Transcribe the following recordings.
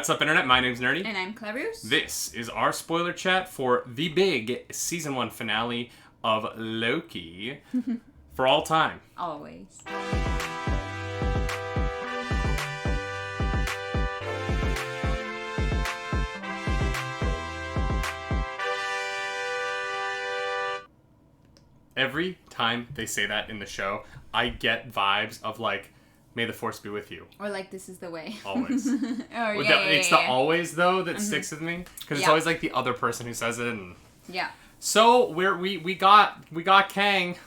What's up, Internet? My name's Nerdy. And I'm Clarus. This is our spoiler chat for the big Season 1 finale of Loki for all time. Always. Every time they say that in the show, I get vibes of like, may the force be with you. Or like, this is the way. Always. It's the always, though, that sticks with me. Because it's always like the other person who says it. And... Yeah. So, we got Kang.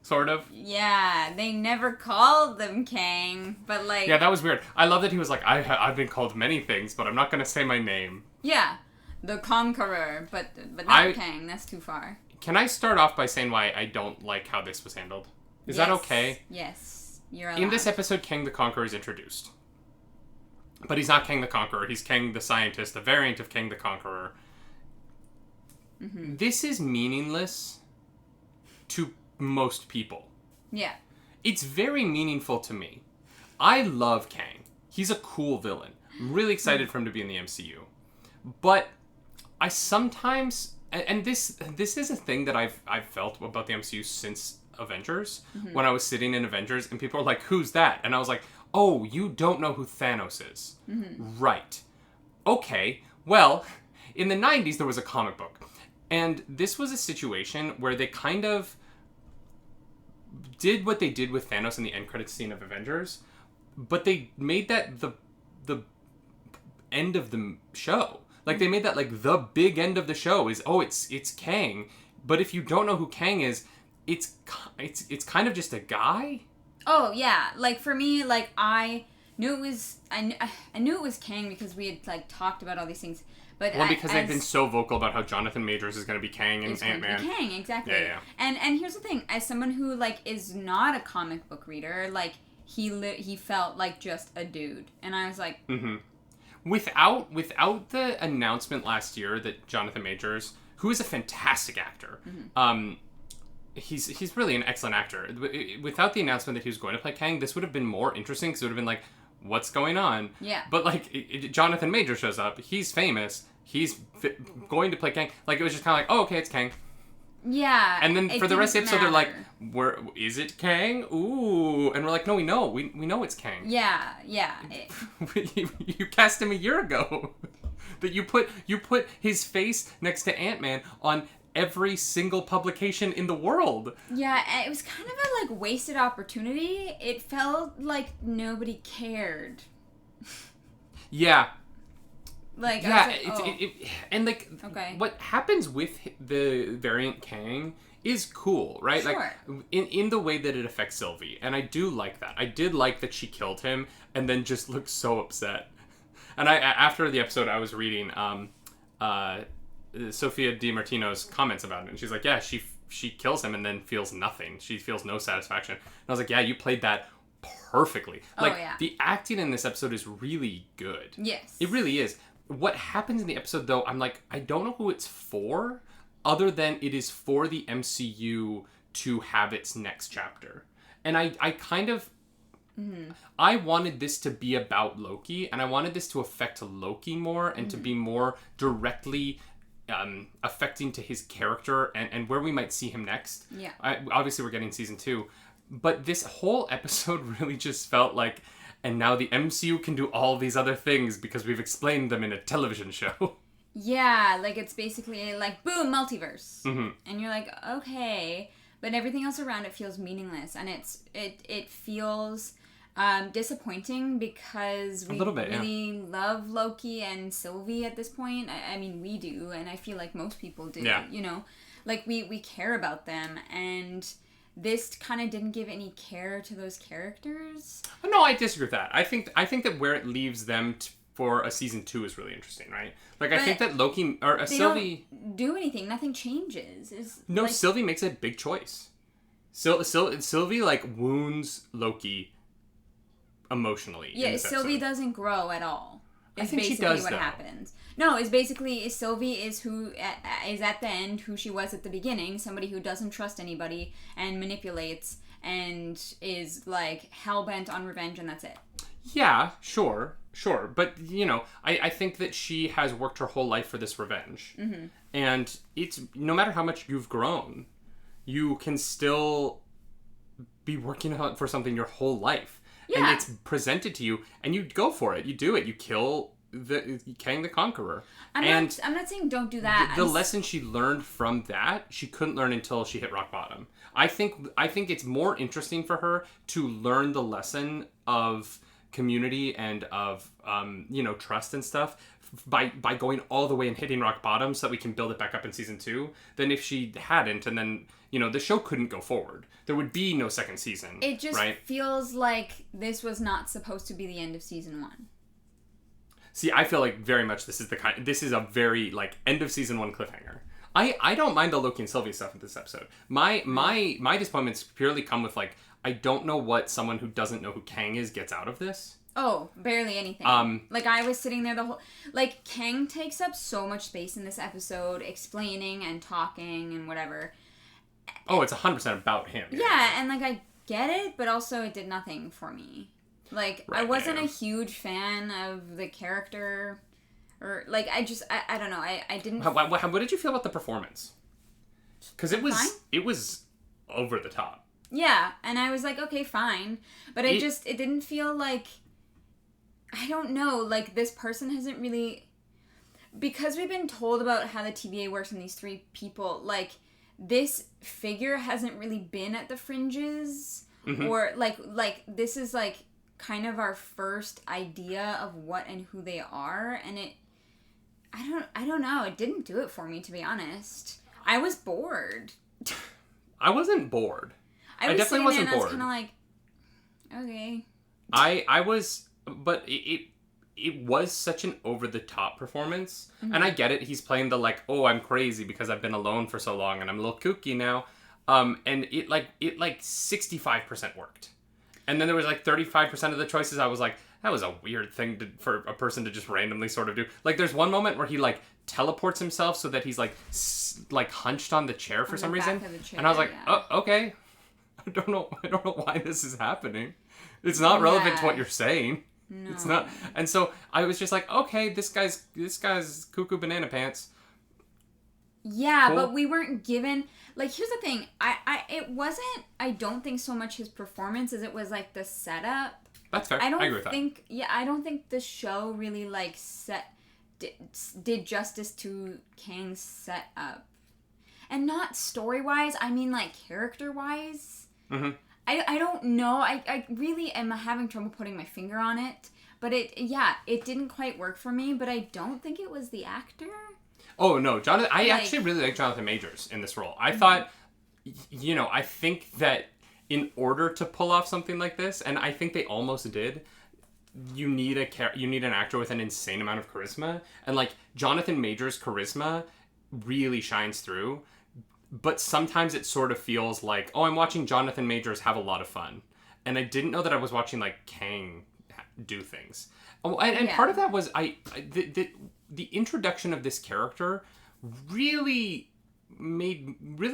Sort of. Yeah, they never called them Kang, but like... Yeah, that was weird. I love that he was like, I've been called many things, but I'm not going to say my name. Yeah. The Conqueror, but not Kang. That's too far. Can I start off by saying why I don't like how this was handled? Is that okay? Yes, you're allowed. In this episode, Kang the Conqueror is introduced. But he's not Kang the Conqueror. He's Kang the Scientist, a variant of Kang the Conqueror. Mm-hmm. This is meaningless to most people. Yeah. It's very meaningful to me. I love Kang. He's a cool villain. I'm really excited for him to be in the MCU. But I sometimes... And this is a thing that I've felt about the MCU since Avengers. Mm-hmm. When I was sitting in Avengers and people were like, who's that? And I was like, oh, you don't know who Thanos is. Mm-hmm. Right. Okay. Well, in the 90s, there was a comic book. And this was a situation where they kind of did what they did with Thanos in the end credits scene of Avengers. But they made that the end of the show. Like, they made that, like, the big end of the show is, oh, it's Kang. But if you don't know who Kang is, it's kind of just a guy. Oh, yeah. Like, for me, like, I knew it was Kang because we had, like, talked about all these things. But because they've been so vocal about how Jonathan Majors is going to be Kang and Ant-Man. Kang, exactly. Yeah. And here's the thing. As someone who, like, is not a comic book reader, like, he felt like just a dude. And I was like... Mm-hmm. Without the announcement last year that Jonathan Majors, who is a fantastic actor, he's really an excellent actor. Without the announcement that he was going to play Kang, this would have been more interesting because it would have been like, what's going on? Yeah. But like, Jonathan Majors shows up. He's famous. He's going to play Kang. Like, it was just kind of like, oh, okay, it's Kang. Yeah. And then for the rest of the episode, they're like, is it Kang? Ooh. And we're like, no, we know. We know it's Kang. Yeah. You cast him a year ago. That you put his face next to Ant-Man on every single publication in the world. Yeah, it was kind of a, like, wasted opportunity. It felt like nobody cared. Yeah. Like, yeah, and like, okay. What happens with the variant Kang is cool, right? Sure. Like, in the way that it affects Sylvie, and I do like that. I did like that she killed him and then just looked so upset. And after the episode, I was reading Sophia DiMartino's comments about it, and she's like, yeah, she kills him and then feels nothing. She feels no satisfaction. And I was like, yeah, you played that perfectly. Like, the acting in this episode is really good. Yes. It really is. What happens in the episode, though, I'm like, I don't know who it's for, other than it is for the MCU to have its next chapter. And I kind of... Mm-hmm. I wanted this to be about Loki, and I wanted this to affect Loki more, and to be more directly affecting to his character, and where we might see him next. Yeah. Obviously, we're getting season 2. But this whole episode really just felt like... And now the MCU can do all these other things because we've explained them in a television show. Yeah, like, it's basically like, boom, multiverse. Mm-hmm. And you're like, okay. But everything else around it feels meaningless. And it feels disappointing because we really love Loki and Sylvie at this point. I mean, we do. And I feel like most people do. Yeah. You know? Like, we care about them. And... this kind of didn't give any care to those characters. No, I disagree with that. I think that where it leaves them for a season 2 is really interesting, right? Like, I think that Loki or Sylvie don't do anything. Nothing changes. Sylvie makes a big choice. Sylvie like wounds Loki emotionally. Yeah, Sylvie doesn't grow at all. I think she does, what happens. No, it's basically Sylvie is who is at the end who she was at the beginning, somebody who doesn't trust anybody and manipulates and is like hell bent on revenge, and that's it. Yeah, sure. But, you know, I think that she has worked her whole life for this revenge. Mm-hmm. And it's, no matter how much you've grown, you can still be working for something your whole life. Yeah. And it's presented to you, and you go for it. You do it. You kill Kang the Conqueror. I'm not saying don't do that. The lesson she learned from that, she couldn't learn until she hit rock bottom. I think it's more interesting for her to learn the lesson of community and of trust and stuff by going all the way and hitting rock bottom so that we can build it back up in season 2 than if she hadn't, and then the show couldn't go forward. There would be no second season. It just feels like this was not supposed to be the end of season 1. See, I feel like very much this is a very like end of season 1 cliffhanger. I don't mind the Loki and Sylvie stuff in this episode. My disappointments purely come with like, I don't know what someone who doesn't know who Kang is gets out of this. Oh, barely anything. Like, I was sitting there the whole... Like, Kang takes up so much space in this episode, explaining and talking and whatever. Oh, it's 100% about him. Yeah, and, like, I get it, but also it did nothing for me. Like, right, I wasn't a huge fan of the character, or, like, I don't know, I didn't... What did you feel about the performance? Because it was over the top. Yeah, and I was like, okay, fine. But it didn't feel like... I don't know, like, this person hasn't really... Because we've been told about how the TVA works and these 3 people, like, this figure hasn't really been at the fringes. Mm-hmm. Or, like, this is, like, kind of our first idea of what and who they are. And I don't know, it didn't do it for me, to be honest. I was bored. I wasn't bored. I definitely wasn't bored. I was kind of like, okay. I was... But it was such an over-the-top performance. Mm-hmm. And I get it. He's playing the, like, oh, I'm crazy because I've been alone for so long and I'm a little kooky now. And it 65% worked. And then there was, like, 35% of the choices I was like, that was a weird thing for a person to just randomly sort of do. Like, there's one moment where he, like, teleports himself so that he's, like, hunched on the chair for some reason. And I was like, yeah. Oh, okay. I don't know why this is happening. It's not relevant to what you're saying. No. It's not. And so I was just like, okay, this guy's cuckoo banana pants. Yeah, cool. But we weren't given, like, here's the thing. It wasn't, I don't think so much his performance as it was like the setup. That's fair. I agree with that. Yeah, I don't think the show really like did justice to Kang's setup. And not story-wise, I mean like character-wise. Mm-hmm. I don't know. I really am having trouble putting my finger on it. But it didn't quite work for me. But I don't think it was the actor. Oh, no. Jonathan. I actually really like Jonathan Majors in this role. I thought, I think that in order to pull off something like this, and I think they almost did, you need an actor with an insane amount of charisma. And, like, Jonathan Majors' charisma really shines through. But sometimes it sort of feels like, oh, I'm watching Jonathan Majors have a lot of fun. And I didn't know that I was watching, like, Kang do things. Oh, and part of that was, the introduction of this character really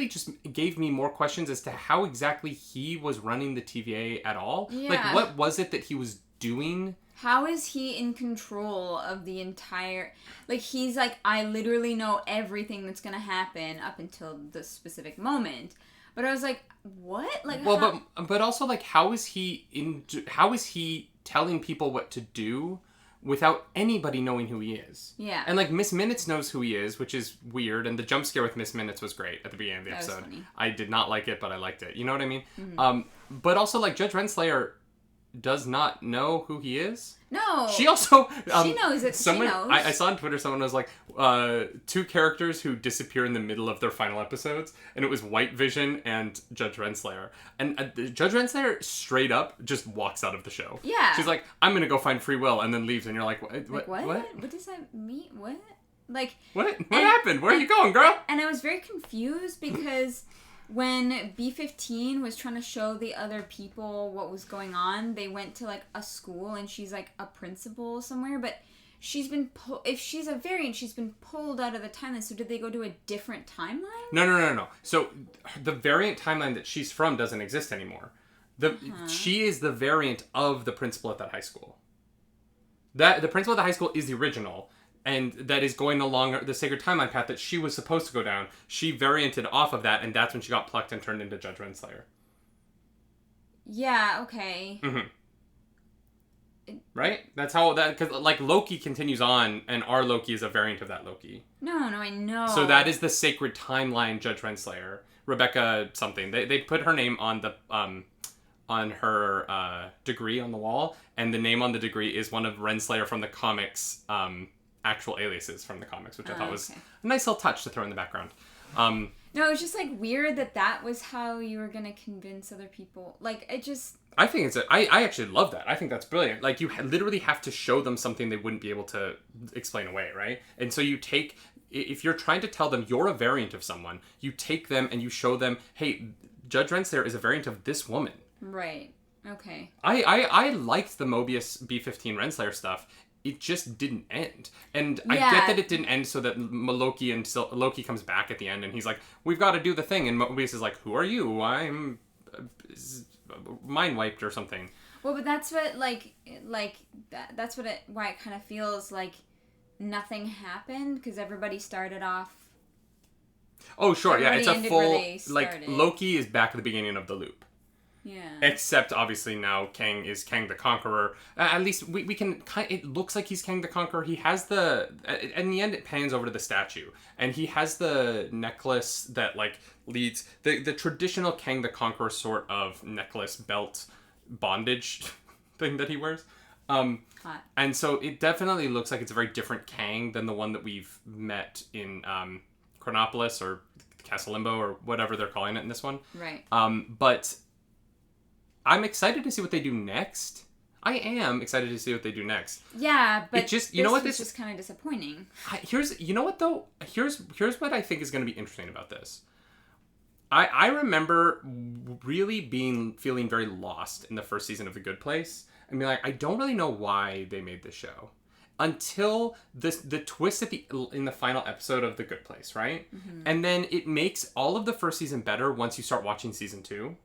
just gave me more questions as to how exactly he was running the TVA at all. Yeah. Like, what was it that he was doing? How is he in control of the entire... Like, he's like, I literally know everything that's going to happen up until the specific moment. But I was like, what? Like, well, but also, like, how is he telling people what to do without anybody knowing who he is? Yeah. And, like, Miss Minutes knows who he is, which is weird. And the jump scare with Miss Minutes was great at the beginning of the episode. That was funny. I did not like it, but I liked it. You know what I mean? Mm-hmm. But also, like, Judge Renslayer does not know who he is. No. She also... she knows it. She knows. I saw on Twitter someone was like, 2 characters who disappear in the middle of their final episodes, and it was White Vision and Judge Renslayer. And Judge Renslayer straight up just walks out of the show. Yeah. She's like, I'm going to go find free will, and then leaves, and you're like, what? What does that mean? What? Like... What happened? Where are you going, girl? And I was very confused because... When B-15 was trying to show the other people what was going on, they went to, like, a school, and she's, like, a principal somewhere, but she's been... if she's a variant, she's been pulled out of the timeline, so did they go to a different timeline? No. So, the variant timeline that she's from doesn't exist anymore. She is the variant of the principal at that high school. The principal at the high school is the original, and that is going along the sacred timeline path that she was supposed to go down. She varianted off of that, and that's when she got plucked and turned into Judge Renslayer. Yeah, okay. Right? That's how that... Because, like, Loki continues on, and our Loki is a variant of that Loki. No, I know. So that is the sacred timeline Judge Renslayer. Rebecca something. They put her name on the... on her degree on the wall, and the name on the degree is one of Renslayer from the comics, actual aliases from the comics, which I thought was a nice little touch to throw in the background. No, it was just, like, weird that was how you were gonna convince other people. Like, it just... I think I actually love that. I think that's brilliant. Like, you literally have to show them something they wouldn't be able to explain away, right? And so you take... If you're trying to tell them you're a variant of someone, you take them and you show them, hey, Judge Renslayer is a variant of this woman. Right. Okay. I liked the Mobius B-15 Renslayer stuff. It just didn't end. And I get that it didn't end so that Loki comes back at the end and he's like, we've got to do the thing. And Mobius is like, who are you? I'm mind wiped or something. Well, but that's what, that's what why it kind of feels like nothing happened, because everybody started off. Oh, sure. Yeah, it's a full, Loki is back at the beginning of the loop. Yeah. Except, obviously, now Kang is Kang the Conqueror. At least we can... It looks like he's Kang the Conqueror. He has the... In the end, it pans over to the statue. And he has the necklace that, like, leads... The traditional Kang the Conqueror sort of necklace, belt, bondage thing that he wears. Hot. And so it definitely looks like it's a very different Kang than the one that we've met in Chronopolis or Castle Limbo or whatever they're calling it in this one. Right. But... I'm excited to see what they do next. I am excited to see what they do next. Yeah, but it just, you know what, this is just kind of disappointing. You know what though? Here's what I think is going to be interesting about this. I remember really feeling very lost in the first season of The Good Place. I mean, like, I don't really know why they made this show until the twist in the final episode of The Good Place, right? Mm-hmm. And then it makes all of the first season better once you start watching season 2.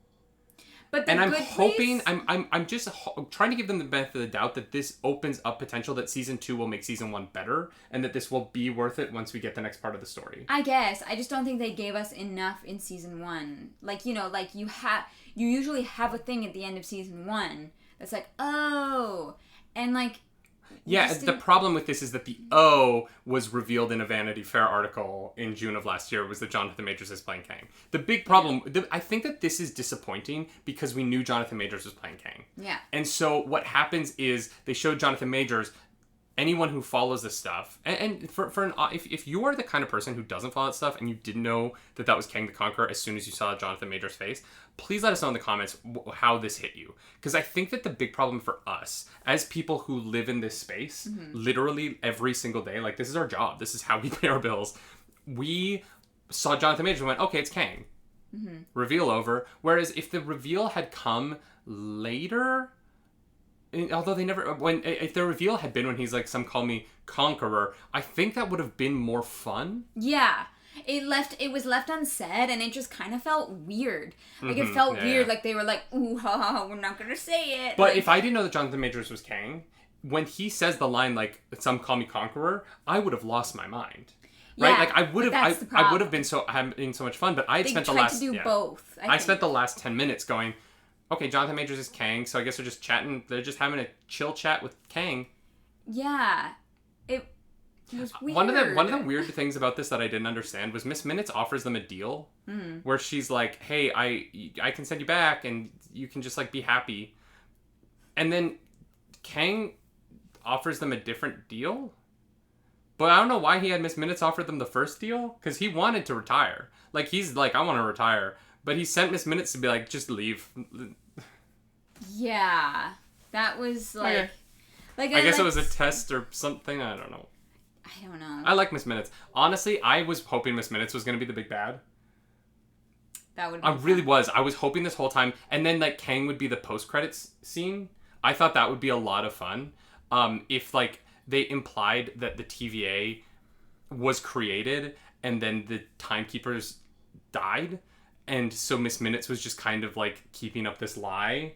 But I'm hoping, I'm just trying to give them the benefit of the doubt that this opens up potential that season 2 will make season 1 better, and that this will be worth it once we get the next part of the story. I guess. I just don't think they gave us enough in season 1. Like, you know, like you usually have a thing at the end of season 1 that's like, oh, and like... Yeah, the problem with this is that the O was revealed in a Vanity Fair article in June of last year, was that Jonathan Majors is playing Kang. The big problem, I think that this is disappointing because we knew Jonathan Majors was playing Kang. Yeah. And so what happens is they showed Jonathan Majors, anyone who follows this stuff, and if you are the kind of person who doesn't follow that stuff and you didn't know that was Kang the Conqueror as soon as you saw Jonathan Majors' face, please let us know in the comments how this hit you. Because I think that the big problem for us, as people who live in this space, literally every single day, like, this is our job, this is how we pay our bills, we saw Jonathan Majors and went, okay, it's Kang. Mm-hmm. Reveal over. Whereas if the reveal had come later... Although they never... If the reveal had been when he's like, some call me Conqueror, I think that would have been more fun. Yeah. It was left unsaid, and it just kind of felt weird. Like, it felt weird, like they were like, ooh, ha, we're not gonna say it. But like, if I didn't know that Jonathan Majors was Kang, when he says the line, like, some call me Conqueror, I would have lost my mind. Right? Yeah, like, I would have been having so much fun, but I had spent the last... They tried to do both, I spent the last 10 minutes going... Okay, Jonathan Majors is Kang, so I guess they're just chatting. They're just having a chill chat with Kang. Yeah, it was weird. One of the weird things about this that I didn't understand was Miss Minutes offers them a deal where she's like, "Hey, I can send you back, and you can just like be happy," and then Kang offers them a different deal. But I don't know why he had Miss Minutes offer them the first deal, because he wanted to retire. Like, he's like, I want to retire. But he sent Miss Minutes to be like, just leave. Yeah. That was like... Okay. I guess it was a test or something. I don't know. I like Miss Minutes. Honestly, I was hoping Miss Minutes was going to be the big bad. That would be I really was. I was hoping this whole time. And then, like, Kang would be the post-credits scene. I thought that would be a lot of fun. If, like, they implied that the TVA was created and then the Timekeepers died. And so Miss Minutes was just kind of, like, keeping up this lie.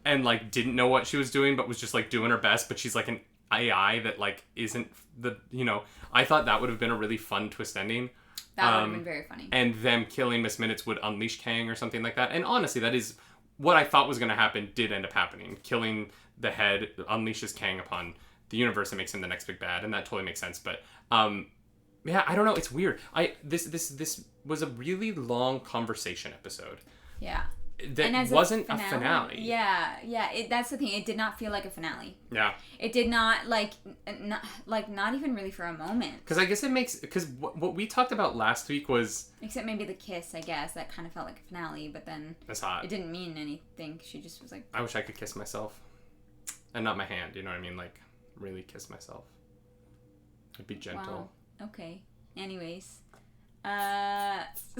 And, like, didn't know what she was doing, but was just, like, doing her best. But she's, like, an AI that, like, isn't the... You know, I thought that would have been a really fun twist ending. That would have been very funny. And them killing Miss Minutes would unleash Kang or something like that. And honestly, that is... What I thought was going to happen did end up happening. Killing the head unleashes Kang upon the universe and makes him the next big bad. And that totally makes sense. But, yeah, I don't know. It's weird. This was a really long conversation episode. Yeah. That wasn't a finale. Yeah. That's the thing. It did not feel like a finale. Yeah. It did not, not even really for a moment. Because I guess it makes... Because what we talked about last week was... Except maybe the kiss, I guess. That kind of felt like a finale, but then... That's hot. It didn't mean anything. She just was like... I wish I could kiss myself. And not my hand, you know what I mean? Like, really kiss myself. It'd be gentle. Wow. Okay. Anyways.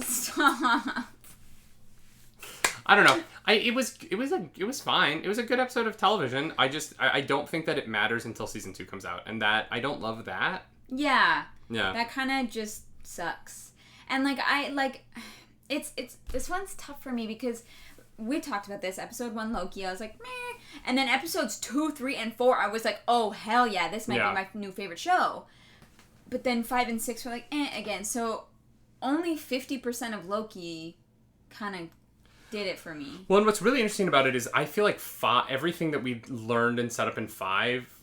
Stop. I don't know. It was fine. It was a good episode of television. I don't think that it matters until season 2 comes out, and that I don't love that. Yeah. Yeah. That kind of just sucks. And it's this one's tough for me because we talked about this episode 1 Loki. I was like, meh, and then episodes 2, 3, and 4, I was like, oh hell yeah, this might be my new favorite show. But then 5 and 6 were like, again. So only 50% of Loki kind of did it for me. Well, and what's really interesting about it is I feel like everything that we learned and set up in 5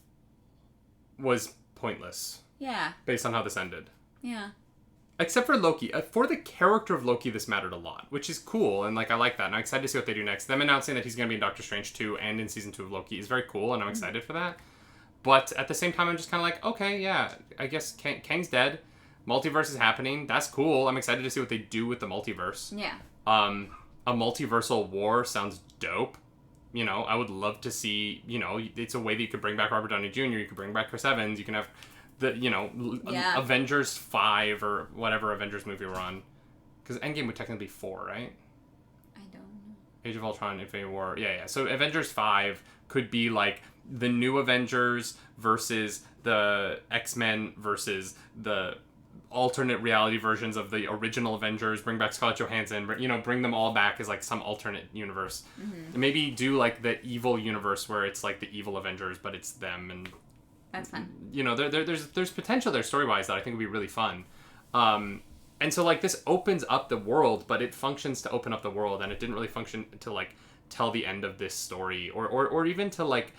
was pointless. Yeah. Based on how this ended. Yeah. Except for Loki. For the character of Loki, this mattered a lot, which is cool, and like I like that, and I'm excited to see what they do next. Them announcing that he's going to be in Doctor Strange 2 and in season 2 of Loki is very cool, and I'm excited for that. But at the same time, I'm just kind of like, okay, yeah, I guess Kang's dead. Multiverse is happening. That's cool. I'm excited to see what they do with the multiverse. Yeah. A multiversal war sounds dope. You know, I would love to see, you know, it's a way that you could bring back Robert Downey Jr., you could bring back Chris Evans, you can have the, you know, Avengers 5 or whatever Avengers movie we're on. Because Endgame would technically be 4, right? I don't know. Age of Ultron, Infinity War. Yeah. So Avengers 5 could be like the new Avengers versus the X-Men versus the alternate reality versions of the original Avengers, bring back Scarlett Johansson, you know, bring them all back as like some alternate universe. Mm-hmm. Maybe do like the evil universe where it's like the evil Avengers, but it's them, and that's fun. You know, there's potential there story-wise that I think would be really fun. And so like this opens up the world, but it functions to open up the world, and it didn't really function to like tell the end of this story or even to like,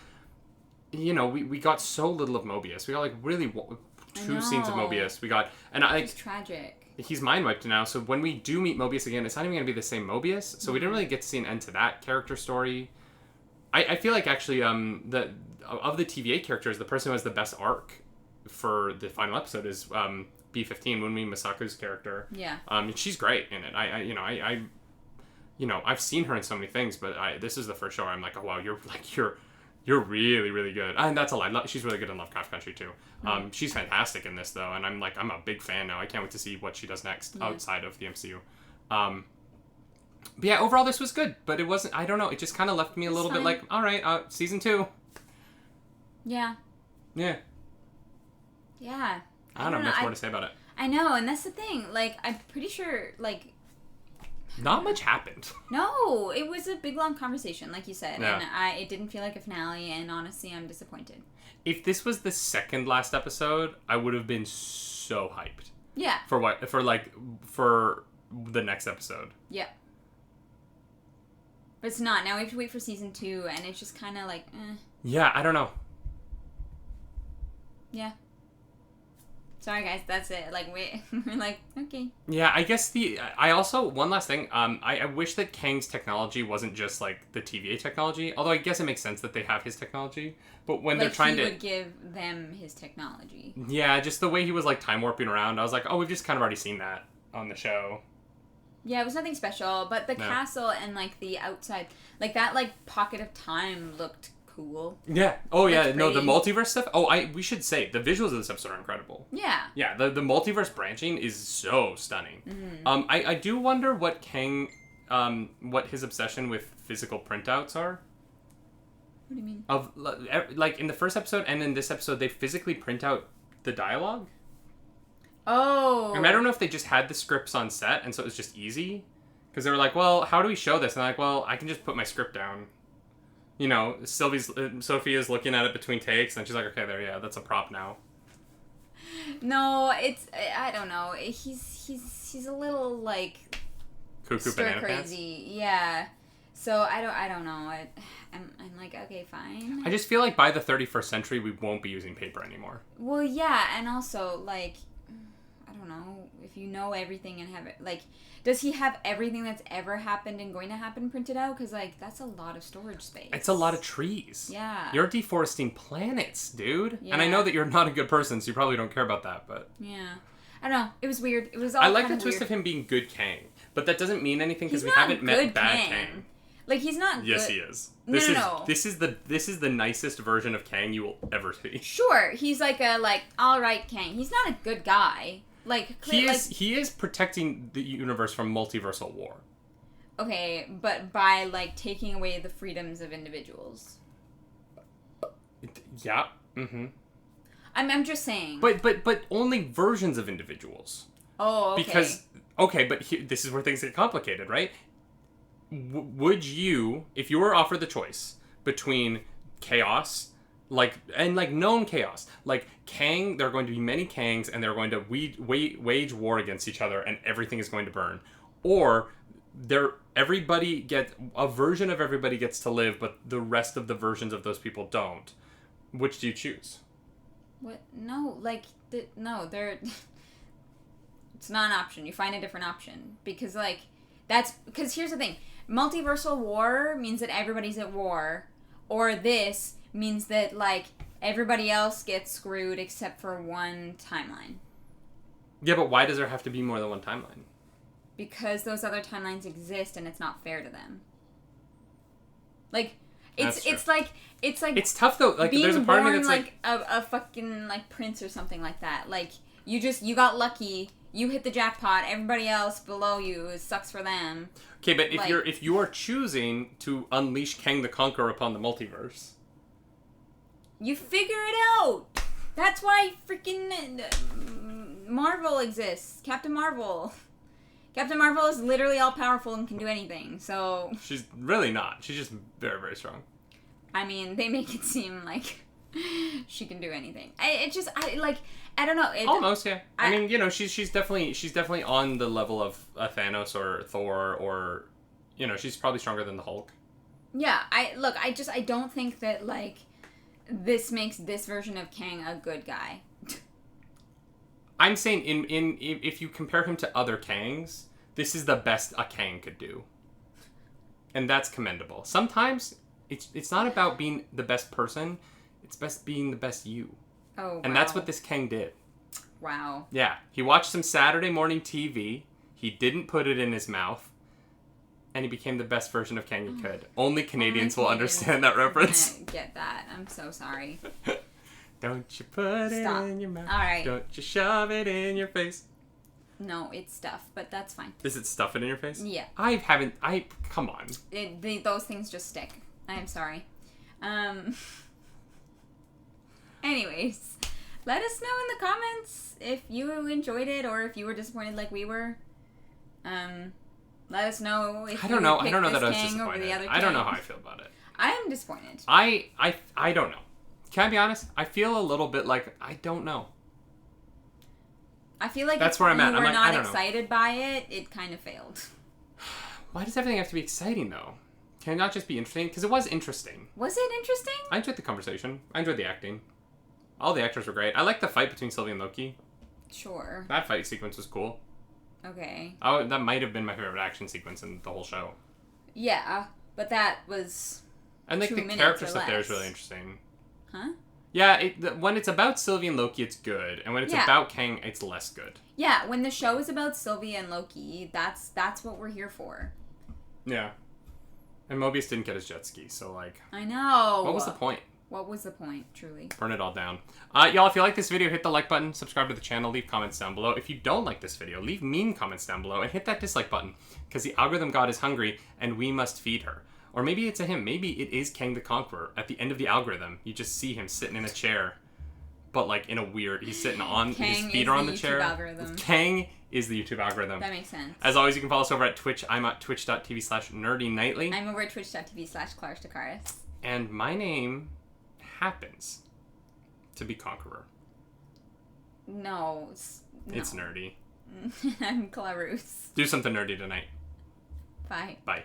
you know, we got so little of Mobius. We got like really 2 scenes of Mobius. We got, and it's tragic. He's mind wiped now. So when we do meet Mobius again, it's not even going to be the same Mobius. So we didn't really get to see an end to that character story. I feel like actually of the TVA characters, the person who has the best arc for the final episode is B-15, Moonmi Masaku's character. Yeah. She's great in it. I've seen her in so many things, but this is the first show where I'm like, oh wow, you're really, really good. And that's a lie. She's really good in Lovecraft Country, too. She's fantastic in this, though. And I'm a big fan now. I can't wait to see what she does next outside of the MCU. But yeah, overall, this was good. But it wasn't, I don't know. It just kind of left me a little bit like, all right, season 2. Yeah. Yeah. Yeah. I don't have much more to say about it. I know. And that's the thing. Like, I'm pretty sure, like... Not much happened. No, it was a big long conversation, like you said, yeah. And it didn't feel like a finale. And honestly, I'm disappointed. If this was the second last episode, I would have been so hyped. Yeah. For the next episode. Yeah. But it's not. Now we have to wait for season 2, and it's just kind of like, Yeah, I don't know. Yeah. Sorry, guys, that's it. Like, we're like, okay. Yeah, I guess I also, one last thing, I wish that Kang's technology wasn't just, like, the TVA technology, although I guess it makes sense that they have his technology, but when they're trying to... he would give them his technology. Yeah, just the way he was, like, time warping around, I was like, oh, we've just kind of already seen that on the show. Yeah, it was nothing special, but the castle and, like, the outside, like, that, like, pocket of time looked cool. Yeah. Oh, yeah. No, the multiverse stuff. Oh, we should say the visuals of this episode are incredible. Yeah. Yeah. The multiverse branching is so stunning. Mm-hmm. I do wonder what Kang, what his obsession with physical printouts are. What do you mean? Of like in the first episode and in this episode, they physically print out the dialogue. Oh. I mean, I don't know if they just had the scripts on set, and so it was just easy. Because they were like, well, how do we show this? And I'm like, well, I can just put my script down. You know, Sophia's looking at it between takes, and she's like, okay, that's a prop now. No, I don't know. He's a little, like... Cuckoo banana crazy. Pants? Yeah. So, I don't know. I'm like, okay, fine. I just feel like by the 31st century, we won't be using paper anymore. Well, yeah, and also, like, I don't know, if you know everything and have it, like... Does he have everything that's ever happened and going to happen printed out? Because, like, that's a lot of storage space. It's a lot of trees. Yeah. You're deforesting planets, dude. Yeah. And I know that you're not a good person, so you probably don't care about that, but... Yeah. I don't know. It was weird. It was all I like the twist weird. of him being good Kang. But that doesn't mean anything because we haven't met bad Kang. Like, he's not good. Yes, he is. No. This is the nicest version of Kang you will ever see. Sure. He's like all right Kang. He's not a good guy. Like, he is protecting the universe from multiversal war. Okay, but by, like, taking away the freedoms of individuals. Yeah. Mm-hmm. I'm just saying. But only versions of individuals. Oh, okay. Because, this is where things get complicated, right? Would you, if you were offered the choice between chaos... known chaos. Like, Kang, there are going to be many Kangs, and they're going to wage war against each other, and everything is going to burn. Or, a version of everybody gets to live, but the rest of the versions of those people don't. Which do you choose? What? No, they're... It's not an option. You find a different option. Because, because here's the thing. Multiversal war means that everybody's at war. Or this... means that, everybody else gets screwed except for one timeline. Yeah, but why does there have to be more than one timeline? Because those other timelines exist and it's not fair to them. It's tough though. Like, being there's a part born, of me that's a fucking, prince or something like that. Like, you got lucky, you hit the jackpot, everybody else below you, it sucks for them. Okay, but if you are choosing to unleash Kang the Conqueror upon the multiverse... You figure it out. That's why freaking Marvel exists. Captain Marvel. Captain Marvel is literally all powerful and can do anything. So she's really not. She's just very, very strong. I mean, they make it seem like she can do anything. I don't know. Almost, yeah. I mean, she's definitely on the level of Thanos or Thor or, she's probably stronger than the Hulk. Yeah. I don't think that this makes this version of Kang a good guy. I'm saying if you compare him to other Kangs, this is the best a Kang could do. And that's commendable. Sometimes it's not about being the best person, it's best being the best you. Oh, wow. And that's what this Kang did. Wow. Yeah. He watched some Saturday morning TV, he didn't put it in his mouth, and he became the best version of Kang he could. Only Canadians will understand that reference. I get that. I'm so sorry. Don't you put it in your mouth. All right. Don't you shove it in your face. No, it's stuff, but that's fine. Is it stuff it in your face? Yeah. Come on. Those things just stick. I am sorry. Anyways, let us know in the comments if you enjoyed it or if you were disappointed like we were. Let us know if I don't know that I was disappointed. Over the other I don't know how I feel about it. I am disappointed. I don't know. Can I be honest? I feel a little bit like I don't know. I feel like that's where I'm at. You were not I don't excited by it. It kind of failed. Why does everything have to be exciting though? Can it not just be interesting? Because it was interesting. Was it interesting? I enjoyed the conversation. I enjoyed the acting. All the actors were great. I liked the fight between Sylvie and Loki. Sure. That fight sequence was cool. Okay. Oh, that might have been my favorite action sequence in the whole show. Yeah, but that was. And the character stuff there is really interesting. Huh? Yeah, when it's about Sylvie and Loki, it's good, and when it's about Kang, it's less good. Yeah, when the show is about Sylvie and Loki, that's what we're here for. Yeah. And Mobius didn't get his jet ski, so I know. What was the point? What was the point, truly? Burn it all down. Y'all, if you like this video, hit the like button, subscribe to the channel, leave comments down below. If you don't like this video, leave mean comments down below, and hit that dislike button, because the algorithm god is hungry, and we must feed her. Or maybe it's a him. Maybe it is Kang the Conqueror. At the end of the algorithm, you just see him sitting in a chair, but like in a weird. He's sitting on Kang his feet are on the YouTube chair. Algorithm. Kang is the YouTube algorithm. That makes sense. As always, you can follow us over at Twitch. I'm at twitch.tv/nerdynightly. I'm over at twitch.tv/clarusdracarys. And my name happens to be Conqueror. No. It's nerdy. I'm Clarus. Do something nerdy tonight. Bye. Bye.